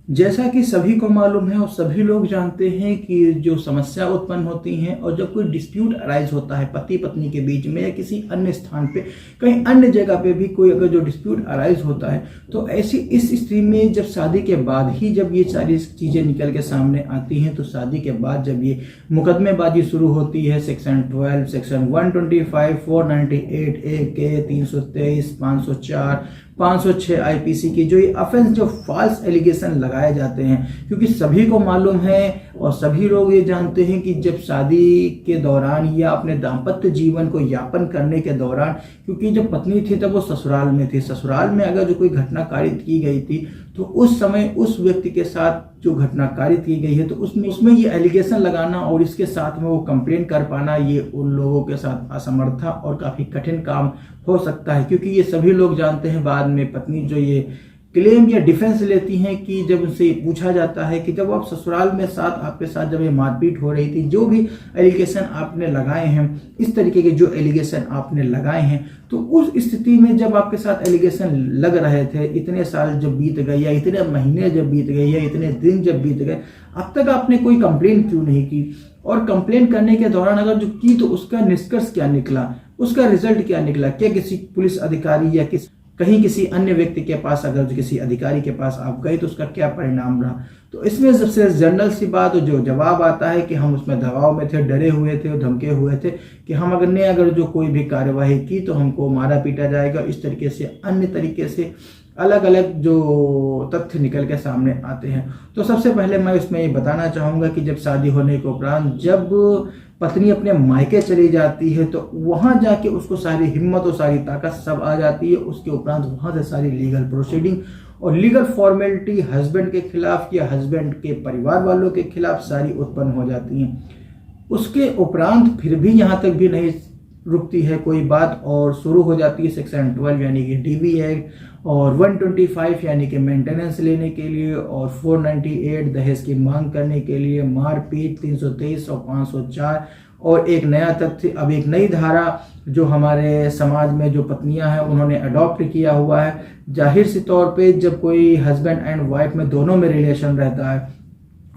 जैसा कि सभी को मालूम है और सभी लोग जानते हैं कि जो समस्या उत्पन्न होती हैं और जब कोई डिस्प्यूट अराइज होता है पति पत्नी के बीच में या किसी अन्य स्थान पे, कहीं अन्य जगह पे भी कोई अगर जो डिस्प्यूट अराइज होता है, तो ऐसी इस स्थिति में जब शादी के बाद ही जब ये सारी चीज़ें निकल के सामने आती हैं, तो शादी के बाद जब ये मुकदमेबाजी शुरू होती है सेक्शन 12, सेक्शन 125, 498 AK, 323, 504, 506 आईपीसी की जो ये अफेंस जो फॉल्स एलिगेशन लगाए जाते हैं, क्योंकि सभी को मालूम है और सभी लोग ये जानते हैं कि जब शादी के दौरान या अपने दाम्पत्य जीवन को यापन करने के दौरान, क्योंकि जब पत्नी थी तब वो ससुराल में थी, ससुराल में अगर जो कोई घटना कारित की गई थी तो उस समय उस व्यक्ति के साथ जो घटना कारित की गई है तो उसमें ये एलिगेशन लगाना और इसके साथ में वो कंप्लेन कर पाना, ये उन लोगों के साथ असमर्था और काफ़ी कठिन काम हो सकता है। क्योंकि ये सभी लोग जानते हैं, बाद में पत्नी जो ये क्लेम या डिफेंस लेती हैं कि जब उनसे पूछा जाता है कि जब आप ससुराल में आपके साथ जब ये मारपीट हो रही थी, जो भी एलिगेशन आपने लगाए हैं, इस तरीके के जो एलिगेशन आपने लगाए हैं, तो उस स्थिति में जब आपके साथ एलिगेशन लग रहे थे, इतने साल जब बीत गए या इतने महीने जब बीत गए या इतने दिन जब बीत गए, अब तक आपने कोई कंप्लेन क्यों नहीं की? और कंप्लेन करने के दौरान अगर जो की तो उसका निष्कर्ष क्या निकला, उसका रिजल्ट क्या निकला? क्या किसी पुलिस अधिकारी या कहीं किसी अन्य व्यक्ति के पास, अगर जो किसी अधिकारी के पास आप गए तो उसका क्या परिणाम रहा? तो इसमें सबसे जनरल सी बात जो जवाब आता है कि हम उसमें दबाव में थे, डरे हुए थे और धमके हुए थे कि हम अगर जो कोई भी कार्यवाही की तो हमको मारा पीटा जाएगा। इस तरीके से अन्य तरीके से अलग अलग जो तथ्य निकल के सामने आते हैं। तो सबसे पहले मैं इसमें ये बताना चाहूँगा कि जब शादी होने के उपरांत जब पत्नी अपने मायके चली जाती है तो वहां जाके उसको सारी हिम्मत और सारी ताकत सब आ जाती है। उसके उपरांत वहां से सारी लीगल प्रोसीडिंग और लीगल फॉर्मेलिटी हस्बैंड के खिलाफ या हस्बैंड के परिवार वालों के खिलाफ सारी उत्पन्न हो जाती हैं। उसके उपरांत फिर भी यहाँ तक भी नहीं रुकती है कोई बात और शुरू हो जाती है सेक्शन 12 यानी कि डीवी एक्ट और 125 यानी कि मेंटेनेंस लेने के लिए और 498 दहेज की मांग करने के लिए, मारपीट 323 और 504 और एक नया तथ्य, अब एक नई धारा जो हमारे समाज में जो पत्नियां हैं उन्होंने अडॉप्ट किया हुआ है। जाहिर सी तौर पे जब कोई हस्बैंड एंड वाइफ में दोनों में रिलेशन रहता है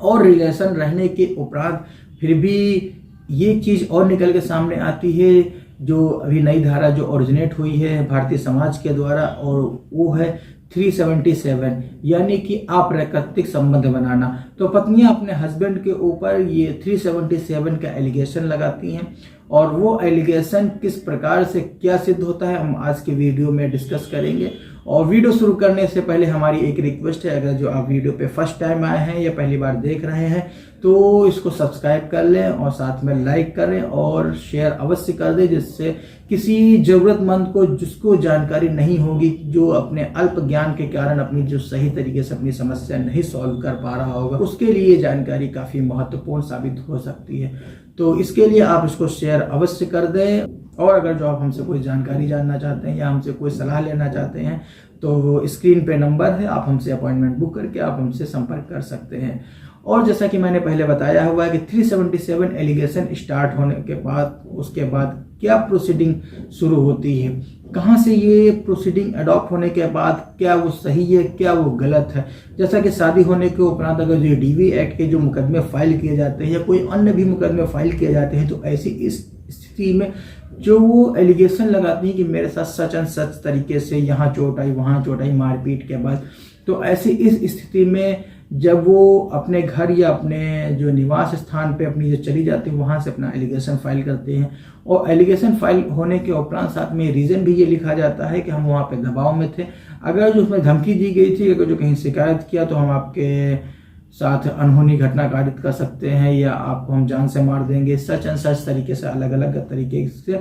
और रिलेशन रहने के उपरांत फिर भी ये चीज़ और निकल के सामने आती है जो अभी नई धारा जो ओरिजिनेट हुई है भारतीय समाज के द्वारा, और वो है 377 यानी कि अप्राकृतिक संबंध बनाना। तो पत्नियां अपने हस्बैंड के ऊपर ये 377 का एलिगेशन लगाती हैं और वो एलिगेशन किस प्रकार से क्या सिद्ध होता है हम आज के वीडियो में डिस्कस करेंगे। और वीडियो शुरू करने से पहले हमारी एक रिक्वेस्ट है, अगर जो आप वीडियो पे फर्स्ट टाइम आए हैं या पहली बार देख रहे हैं तो इसको सब्सक्राइब कर लें और साथ में लाइक करें और शेयर अवश्य कर दें, जिससे किसी जरूरतमंद को जिसको जानकारी नहीं होगी, जो अपने अल्प ज्ञान के कारण अपनी जो सही तरीके से अपनी समस्या नहीं सॉल्व कर पा रहा होगा, उसके लिए जानकारी काफ़ी महत्वपूर्ण साबित हो सकती है। तो इसके लिए आप इसको शेयर अवश्य कर दें। और अगर जो आप हमसे कोई जानकारी जानना चाहते हैं या हमसे कोई सलाह लेना चाहते हैं तो स्क्रीन पे नंबर है, आप हमसे अपॉइंटमेंट बुक करके आप हमसे संपर्क कर सकते हैं। और जैसा कि मैंने पहले बताया हुआ है कि 377 एलिगेशन स्टार्ट होने के बाद उसके बाद क्या प्रोसीडिंग शुरू होती है, कहाँ से ये प्रोसीडिंग अडॉप्ट होने के बाद क्या वो सही है क्या वो गलत है। जैसा कि शादी होने के उपरांत अगर जो डीवी एक्ट के जो मुकदमे फाइल किए जाते हैं या कोई अन्य भी मुकदमे फाइल किए जाते हैं तो ऐसी इस स्थिति में जो वो एलिगेशन लगाती हैं कि मेरे साथ सच एंड सच तरीके से यहाँ चोट आई वहाँ चोट आई मारपीट के बाद, तो ऐसी इस स्थिति में जब वो अपने घर या अपने जो निवास स्थान पे अपनी जो चली जाती है वहाँ से अपना एलिगेशन फाइल करते हैं। और एलिगेशन फाइल होने के उपरांत साथ में रीज़न भी ये लिखा जाता है कि हम वहाँ पे दबाव में थे, अगर जो उसमें धमकी दी गई थी, अगर जो कहीं शिकायत किया तो हम आपके साथ अनहोनी घटना कारित कर सकते हैं या आपको हम जान से मार देंगे, सच एंड सच तरीके से अलग अलग तरीके से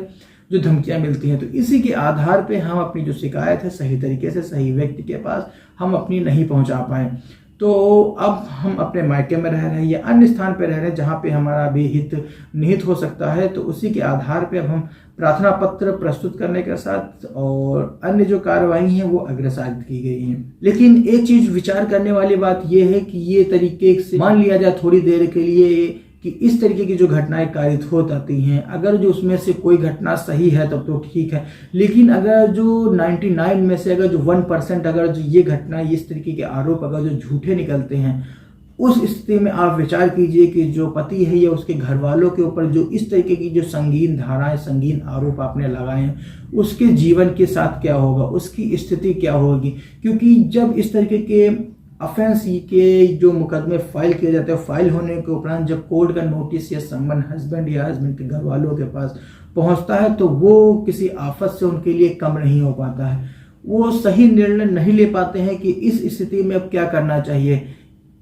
जो धमकियां मिलती हैं। तो इसी के आधार पे हम अपनी जो शिकायत है सही तरीके से सही व्यक्ति के पास हम अपनी नहीं पहुंचा पाए। तो अब हम अपने मायके में रह रहे हैं या अन्य स्थान पे रह रहे हैं जहाँ पे हमारा भी हित निहित हो सकता है, तो उसी के आधार पे अब हम प्रार्थना पत्र प्रस्तुत करने के साथ और अन्य जो कार्यवाही है वो अग्रसारित की गई है। लेकिन एक चीज विचार करने वाली बात यह है कि ये तरीके से मान लिया जाए थोड़ी देर के लिए कि इस तरीके की जो घटनाएं कारित हो जाती हैं, अगर जो उसमें से कोई घटना सही है तब तो ठीक है, लेकिन अगर जो 99 में से अगर जो 1% अगर जो ये घटना, इस तरीके के आरोप अगर जो झूठे निकलते हैं, उस स्थिति में आप विचार कीजिए कि जो पति है या उसके घर वालों के ऊपर जो इस तरीके की जो संगीन धाराएं, संगीन आरोप आपने लगाए हैं, उसके जीवन के साथ क्या होगा, उसकी स्थिति क्या होगी। क्योंकि जब इस तरीके के ऑफेंस के जो मुकदमे फाइल किए जाते हैं, फाइल होने के उपरांत जब कोर्ट का नोटिस या सम्मन हस्बैंड या हस्बैंड के घर वालों के पास पहुंचता है, तो वो किसी आफत से उनके लिए कम नहीं हो पाता है। वो सही निर्णय नहीं ले पाते हैं कि इस स्थिति में अब क्या करना चाहिए,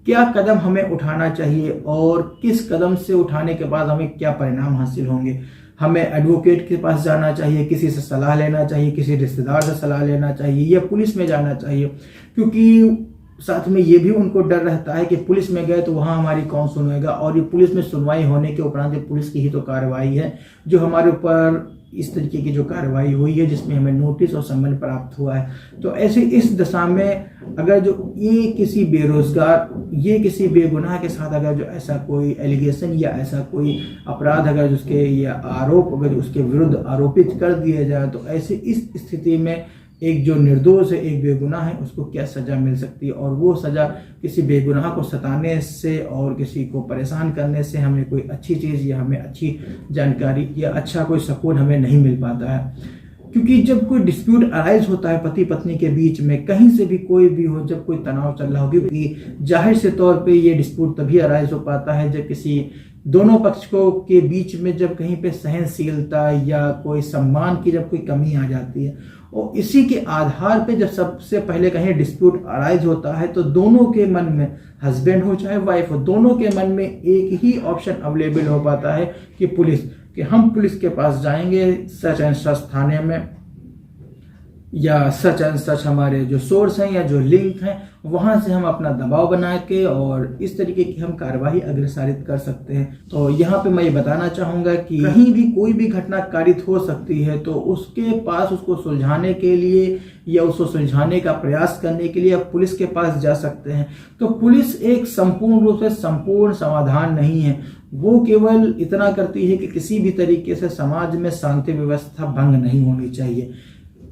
क्या कदम हमें उठाना चाहिए और किस कदम से उठाने के बाद हमें क्या परिणाम हासिल होंगे। हमें एडवोकेट के पास जाना चाहिए, किसी से सलाह लेना चाहिए, किसी रिश्तेदार से सलाह लेना चाहिए या पुलिस में जाना चाहिए, क्योंकि साथ में ये भी उनको डर रहता है कि पुलिस में गए तो वहां हमारी कौन सुनेगा, और ये पुलिस में सुनवाई होने के उपरांत पुलिस की ही तो कार्रवाई है जो हमारे ऊपर इस तरीके की जो कार्रवाई हुई है जिसमें हमें नोटिस और सम्मन प्राप्त हुआ है। तो ऐसे इस दशा में अगर जो ये किसी बेरोजगार, ये किसी बेगुनाह के साथ अगर जो ऐसा कोई एलिगेशन या ऐसा कोई अपराध अगर उसके या आरोप अगर उसके विरुद्ध आरोपित कर दिया जाए, तो ऐसे इस स्थिति में एक जो निर्दोष है, एक बेगुनाह है, उसको क्या सजा मिल सकती है। और वो सजा किसी बेगुनाह को सताने से और किसी को परेशान करने से हमें कोई अच्छी चीज़ या हमें अच्छी जानकारी या अच्छा कोई सुकून हमें नहीं मिल पाता है। क्योंकि जब कोई डिस्प्यूट अराइज होता है पति पत्नी के बीच में, कहीं से भी कोई भी हो, जब कोई तनाव चल रहा हो, क्योंकि जाहिर से तौर पे ये डिस्प्यूट तभी अराइज हो पाता है जब किसी दोनों पक्षों के बीच में जब कहीं पे सहनशीलता या कोई सम्मान की जब कोई कमी आ जाती है। और इसी के आधार पे जब सबसे पहले कहीं डिस्प्यूट अराइज होता है तो दोनों के मन में, हस्बैंड हो चाहे वाइफ हो, दोनों के मन में एक ही ऑप्शन अवेलेबल हो पाता है कि पुलिस, कि हम पुलिस के पास जाएंगे, सच एंड सच थाने में, या सच एंड सच हमारे जो सोर्स हैं या जो लिंक हैं वहां से हम अपना दबाव बना के और इस तरीके की हम कार्यवाही अग्रसारित कर सकते हैं। तो यहाँ पे मैं ये बताना चाहूंगा कि कहीं भी कोई भी घटना कारित हो सकती है, तो उसके पास उसको सुलझाने के लिए या उसको सुलझाने का प्रयास करने के लिए आप पुलिस के पास जा सकते हैं। तो पुलिस एक संपूर्ण रूप से संपूर्ण समाधान नहीं है, वो केवल इतना करती है कि किसी भी तरीके से समाज में शांति व्यवस्था भंग नहीं होनी चाहिए।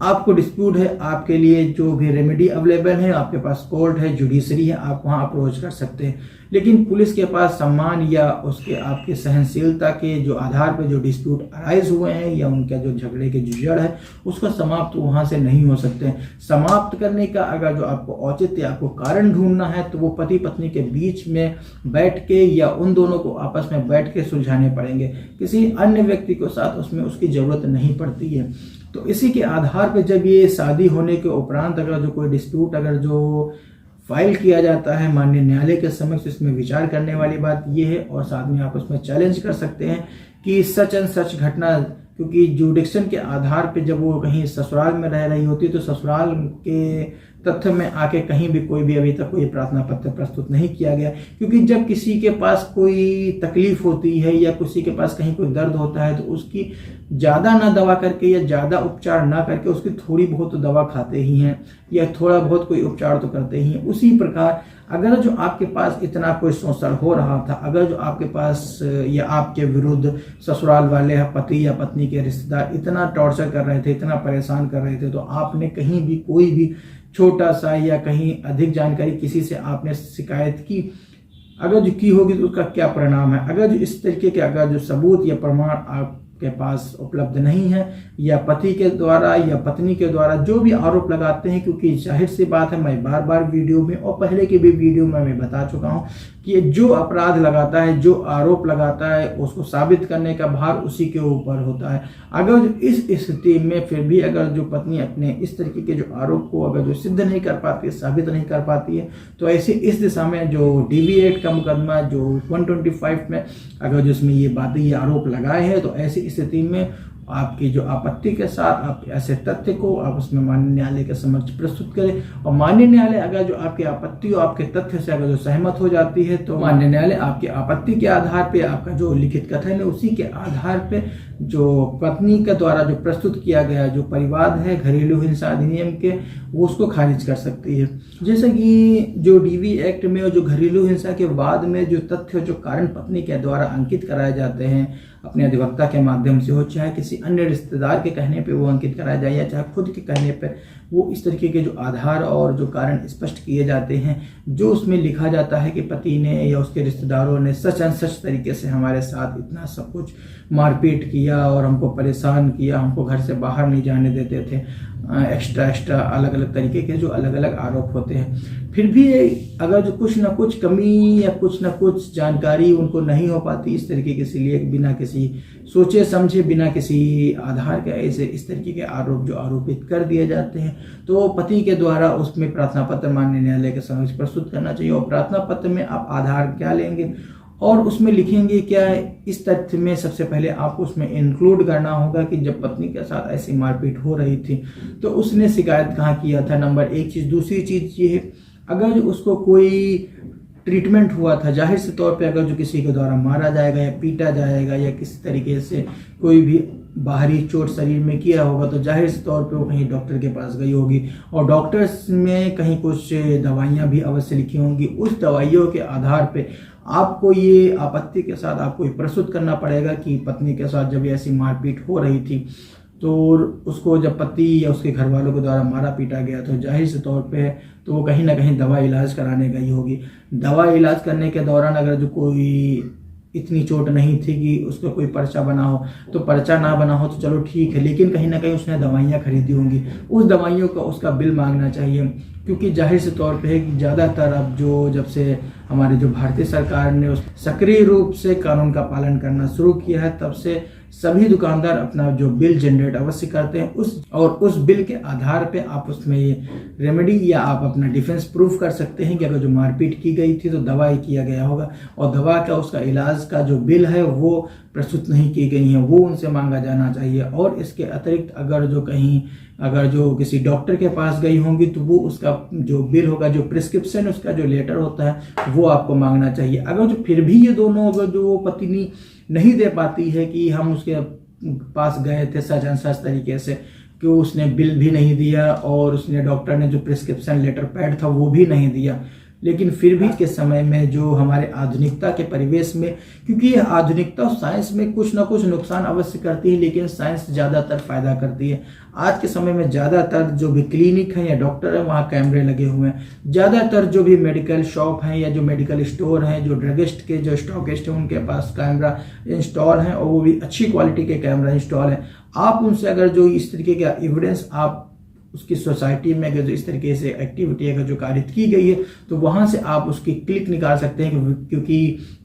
आपको डिस्प्यूट है, आपके लिए जो भी रेमेडी अवेलेबल है, आपके पास कोर्ट है, जुडिशरी है, आप वहां अप्रोच कर सकते हैं। लेकिन पुलिस के पास सम्मान या उसके आपके सहनशीलता के जो आधार पर जो डिस्प्यूट अराइज हुए हैं या उनका जो झगड़े के जो जड़ है उसका समाप्त वहां से नहीं हो सकते। समाप्त करने का अगर जो आपको औचित्य, आपको कारण ढूंढना है, तो वो पति पत्नी के बीच में बैठ के या उन दोनों को आपस में बैठ के सुलझाने पड़ेंगे। किसी अन्य व्यक्ति के साथ उसमें उसकी जरूरत नहीं पड़ती है। तो इसी के आधार पर जब ये शादी होने के उपरांत अगर जो कोई डिस्प्यूट अगर जो फाइल किया जाता है माननीय न्यायालय के समक्ष, इसमें विचार करने वाली बात ये है, और साथ में आप उसमें चैलेंज कर सकते हैं कि सच एंड सच घटना, क्योंकि जुडिक्शन के आधार पे जब वो कहीं ससुराल में रह रही होती है तो ससुराल के तथ्य में आके कहीं भी कोई भी अभी तक कोई प्रार्थना पत्र प्रस्तुत नहीं किया गया। क्योंकि जब किसी के पास कोई तकलीफ होती है या किसी के पास कहीं कोई दर्द होता है तो उसकी ज़्यादा ना दवा करके या ज़्यादा उपचार ना करके उसकी थोड़ी बहुत तो दवा खाते ही हैं या थोड़ा बहुत कोई उपचार तो करते ही हैं। उसी प्रकार अगर जो आपके पास इतना कोई शोषण हो रहा था, अगर जो आपके पास या आपके विरुद्ध ससुराल वाले पति या पत्नी के रिश्तेदार इतना टॉर्चर कर रहे थे, इतना परेशान कर रहे थे, तो आपने कहीं भी कोई भी छोटा सा या कहीं अधिक जानकारी किसी से आपने शिकायत की, अगर जो की होगी तो उसका क्या परिणाम है। अगर जो इस तरीके के अगर जो सबूत या प्रमाण आपके पास उपलब्ध नहीं है या पति के द्वारा या पत्नी के द्वारा जो भी आरोप लगाते हैं, क्योंकि जाहिर सी बात है, मैं बार बार वीडियो में और पहले के भी वीडियो में मैं बता चुका हूं कि जो अपराध लगाता है, जो आरोप लगाता है, उसको साबित करने का भार उसी के ऊपर होता है। अगर इस स्थिति में फिर भी अगर जो पत्नी अपने इस तरीके के जो आरोप को अगर जो सिद्ध नहीं कर पाती है, साबित नहीं कर पाती है, तो ऐसे इस दिशा में जो DV एक्ट का मुकदमा जो 125 में अगर जो इसमें ये बातें, ये आरोप लगाए हैं, तो ऐसी स्थिति में आपकी जो आपत्ति के साथ आप ऐसे तथ्य को आप उसमें माननीय न्यायालय के समक्ष प्रस्तुत करें, और माननीय न्यायालय अगर जो आपकी आपत्ति और आपके तथ्य से अगर जो सहमत हो जाती है तो माननीय न्यायालय आपकी आपत्ति के आधार पे, आपका जो लिखित कथन है उसी के आधार पे जो पत्नी के द्वारा जो प्रस्तुत किया गया जो परिवाद है घरेलू हिंसा अधिनियम के, वो उसको खारिज कर सकती है। जैसे कि जो डीवी एक्ट में और जो घरेलू हिंसा के वाद में जो तथ्य जो कारण पत्नी के द्वारा अंकित कराए जाते हैं अपने अधिवक्ता के माध्यम से हो, चाहे किसी अन्य रिश्तेदार के कहने पे वो अंकित कराया जाए या चाहे खुद के कहने पे, वो इस तरीके के जो आधार और जो कारण स्पष्ट किए जाते हैं, जो उसमें लिखा जाता है कि पति ने या उसके रिश्तेदारों ने सच अनसच तरीके से हमारे साथ इतना सब कुछ मारपीट किया और हमको परेशान किया, हमको घर से बाहर नहीं जाने देते थे, एक्स्ट्रा अलग अलग तरीके के जो अलग अलग आरोप होते हैं। फिर भी अगर जो कुछ ना कुछ कमी या कुछ ना कुछ जानकारी उनको नहीं हो पाती इस तरीके के, इसलिए बिना किसी सोचे समझे, बिना किसी आधार के ऐसे इस तरीके के आरोप जो आरोपित कर दिए जाते हैं, तो पति के द्वारा उसमें प्रार्थना पत्र माननीय न्यायालय के समक्ष प्रस्तुत करना चाहिए। और प्रार्थना पत्र में आप आधार क्या लेंगे और उसमें लिखेंगे क्या, इस तथ्य में सबसे पहले आपको उसमें इंक्लूड करना होगा कि जब पत्नी के साथ ऐसी मारपीट हो रही थी तो उसने शिकायत कहाँ किया था, नंबर 1 चीज़। दूसरी चीज़ ये है, अगर जो उसको कोई ट्रीटमेंट हुआ था, जाहिर से तौर पे अगर जो किसी के द्वारा मारा जाएगा या पीटा जाएगा या किसी तरीके से कोई भी बाहरी चोट शरीर में किया होगा तो जाहिर से तौर पे वो कहीं डॉक्टर के पास गई होगी और डॉक्टर्स में कहीं कुछ दवाइयाँ भी अवश्य लिखी होंगी। उस दवाइयों के आधार पे आपको ये आपत्ति के साथ आपको ये प्रस्तुत करना पड़ेगा कि पत्नी के साथ जब ऐसी मारपीट हो रही थी तो उसको जब पति या उसके घर वालों के द्वारा मारा पीटा गया तो जाहिर से तौर पे तो वो कहीं ना कहीं दवा इलाज कराने गई होगी। दवा इलाज करने के दौरान अगर जो कोई इतनी चोट नहीं थी कि उसका कोई पर्चा बना हो, तो पर्चा ना बना हो तो चलो ठीक है, लेकिन कहीं ना कहीं उसने दवाइयाँ खरीदी होंगी, उस दवाइयों का उसका बिल मांगना चाहिए। क्योंकि जाहिर से तौर पे है कि ज़्यादातर अब जब से हमारी जो भारतीय सरकार ने उस सक्रिय रूप से कानून का पालन करना शुरू किया है, तब से सभी दुकानदार अपना जो बिल जनरेट अवश्य करते हैं उस बिल के आधार पे आप उसमें ये रेमेडी या आप अपना डिफेंस प्रूफ कर सकते हैं कि अगर जो मारपीट की गई थी तो दवा ही किया गया होगा और दवा का उसका इलाज का जो बिल है वो प्रस्तुत नहीं की गई है, वो उनसे मांगा जाना चाहिए। और इसके अतिरिक्त अगर जो किसी डॉक्टर के पास गई होंगी तो वो उसका जो बिल होगा, जो प्रिस्क्रिप्शन उसका जो लेटर होता है वो आपको मांगना चाहिए। अगर जो फिर भी ये दोनों अगर जो पत्नी नहीं दे पाती है कि हम उसके पास गए थे सच अनसच तरीके से, कि उसने बिल भी नहीं दिया और उसने डॉक्टर ने जो प्रिस्क्रिप्शन लेटर पैड था वो भी नहीं दिया, लेकिन फिर भी के समय में जो हमारे आधुनिकता के परिवेश में, क्योंकि ये आधुनिकता साइंस में कुछ ना कुछ नुकसान अवश्य करती है लेकिन साइंस ज़्यादातर फायदा करती है। आज के समय में ज़्यादातर जो भी क्लिनिक है या डॉक्टर है वहाँ कैमरे लगे हुए हैं, ज़्यादातर जो भी मेडिकल शॉप हैं या जो मेडिकल स्टोर हैं, जो ड्रगिस्ट के जो स्टॉकिस्ट हैं उनके पास कैमरा इंस्टॉल हैं और वो भी अच्छी क्वालिटी के कैमरा इंस्टॉल हैं। आप उनसे अगर जो इस तरीके का एविडेंस आप उसकी सोसाइटी में अगर जो इस तरीके से एक्टिविटी अगर जो कारित की गई है तो वहां से आप उसकी क्लिक निकाल सकते हैं, क्योंकि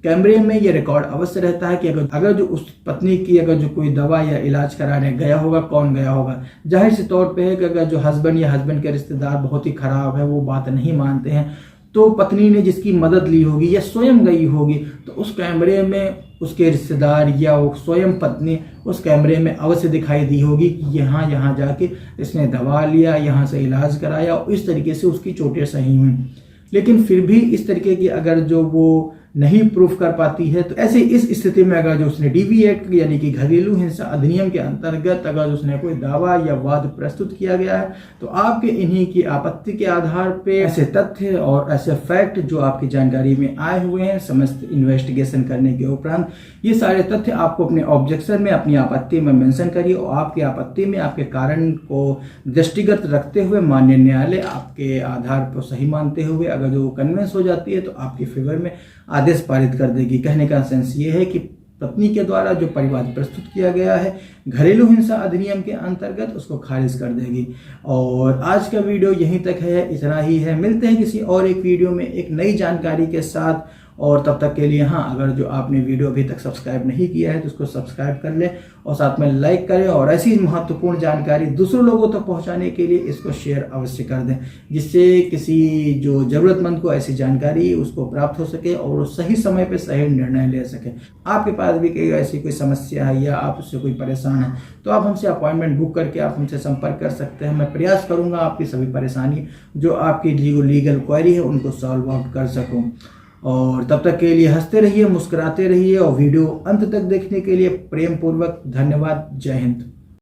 कैमरे में ये रिकॉर्ड अवश्य रहता है कि अगर जो उस पत्नी की अगर जो कोई दवा या इलाज कराने गया होगा, कौन गया होगा। जाहिर से तौर पे है कि अगर जो हस्बैंड या हस्बैंड के रिश्तेदार बहुत ही खराब है, वो बात नहीं मानते हैं, तो पत्नी ने जिसकी मदद ली होगी या स्वयं गई होगी तो उस कैमरे में उसके रिश्तेदार या वो स्वयं पत्नी उस कैमरे में अवश्य दिखाई दी होगी कि यहाँ जाके इसने दवा लिया, यहाँ से इलाज कराया और इस तरीके से उसकी चोटें सही हुई। लेकिन फिर भी इस तरीके की अगर जो वो नहीं प्रूफ कर पाती है तो ऐसे इस स्थिति में अगर जो उसने डीवी एक्ट यानी कि घरेलू हिंसा अधिनियम के अंतर्गत अगर उसने कोई दावा या वाद प्रस्तुत किया गया है तो आपके इन्हीं की आपत्ति के आधार पे ऐसे तथ्य और ऐसे फैक्ट जो आपकी जानकारी में आए हुए हैं समस्त इन्वेस्टिगेशन करने के उपरांत, ये सारे तथ्य आपको अपने ऑब्जेक्शन में अपनी आपत्ति में मेंशन करिए और आपकी आपत्ति में आपके कारण को दृष्टिगत रखते हुए माननीय न्यायालय आपके आधार पर सही मानते हुए अगर जो कन्विंस हो जाती है तो आपके फेवर में आदेश पारित कर देगी। कहने का सेंस ये है कि पत्नी के द्वारा जो परिवाद प्रस्तुत किया गया है घरेलू हिंसा अधिनियम के अंतर्गत उसको खारिज कर देगी। और आज का वीडियो यहीं तक है, इतना ही है। मिलते हैं किसी और एक वीडियो में एक नई जानकारी के साथ और तब तक के लिए हाँ, अगर जो आपने वीडियो अभी तक सब्सक्राइब नहीं किया है तो उसको सब्सक्राइब कर लें और साथ में लाइक करें, और ऐसी महत्वपूर्ण जानकारी दूसरों लोगों तक पहुंचाने के लिए इसको शेयर अवश्य कर दें, जिससे किसी जो ज़रूरतमंद को ऐसी जानकारी उसको प्राप्त हो सके और वो सही समय पे सही निर्णय ले सके। आपके पास भी कोई ऐसी कोई समस्या है या आप उससे कोई परेशान है तो आप हमसे अपॉइंटमेंट बुक करके आप हमसे संपर्क कर सकते हैं। मैं प्रयास करूंगा आपकी सभी परेशानी जो आपकी लीगल क्वेरी है उनको सॉल्व आउट कर सकूं। और तब तक के लिए हंसते रहिए, मुस्कुराते रहिए, और वीडियो अंत तक देखने के लिए प्रेम पूर्वक धन्यवाद। जय हिंद।